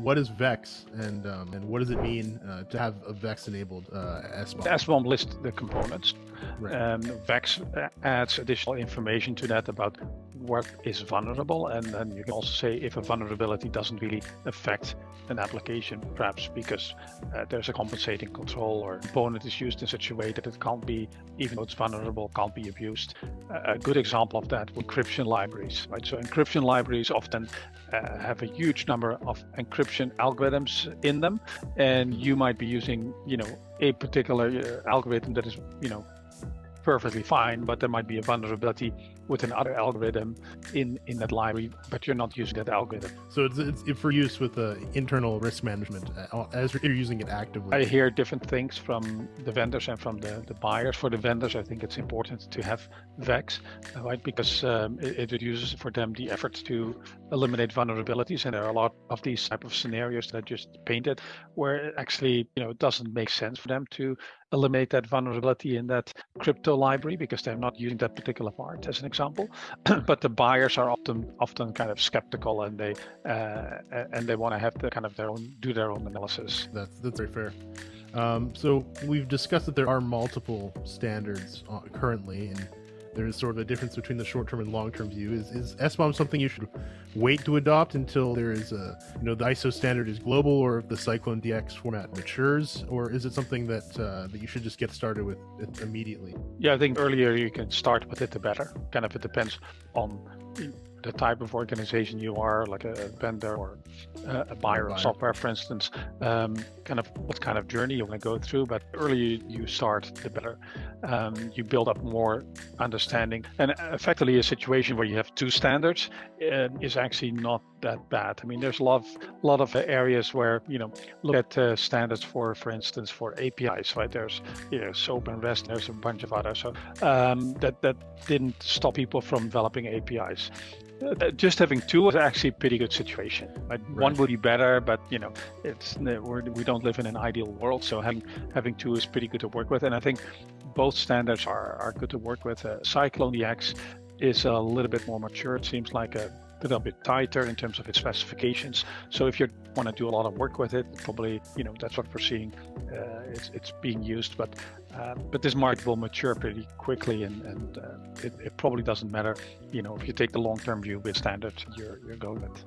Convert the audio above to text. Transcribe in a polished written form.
what is VEX and what does it mean to have a VEX enabled SBOM? The SBOM lists the components. Right. VEX adds additional information to that about what is vulnerable, and then you can also say if a vulnerability doesn't really affect an application, perhaps because there's a compensating control or component is used in such a way that it can't be, even though it's vulnerable, can't be abused. A good example of that would encryption libraries, right? So encryption libraries often have a huge number of encryption algorithms in them, and you might be using, a particular algorithm that is, perfectly fine, but there might be a vulnerability with another algorithm in that library, but you're not using that algorithm. So it's for use with internal risk management as you're using it actively. I hear different things from the vendors and from the buyers. For the vendors, I think it's important to have VEX, right? Because it reduces for them the effort to eliminate vulnerabilities. And there are a lot of these type of scenarios that I just painted where it actually, it doesn't make sense for them to eliminate that vulnerability in that crypto library because they're not using that particular part as an example. But the buyers are often kind of skeptical, and they want to have the kind of do their own analysis. That's very fair. So we've discussed that there are multiple standards currently, and there's sort of a difference between the short-term and long-term view. Is SBOM something you should wait to adopt until there is the ISO standard is global, or if the Cyclone DX format matures, or is it something that you should just get started with immediately? Yeah, I think earlier you can start with it, the better. Kind of it depends on the type of organization you are, like a vendor or a buyer of software, for instance, kind of what kind of journey you want to go through. But earlier you start, the better. You build up more understanding, and effectively a situation where you have two standards is actually not that bad. I mean, there's a lot of areas where, look at standards for instance, for APIs, right? There's, SOAP and REST, there's a bunch of others. So that didn't stop people from developing APIs. Just having two is actually a pretty good situation. Right? One would be better, but we don't live in an ideal world, so having two is pretty good to work with. And I think both standards are good to work with. Cyclone DX is a little bit more mature. It seems like a little bit tighter in terms of its specifications. So if you want to do a lot of work with it, probably that's what we're seeing. It's being used, but this market will mature pretty quickly, and it probably doesn't matter. If you take the long-term view with standard, you're going with.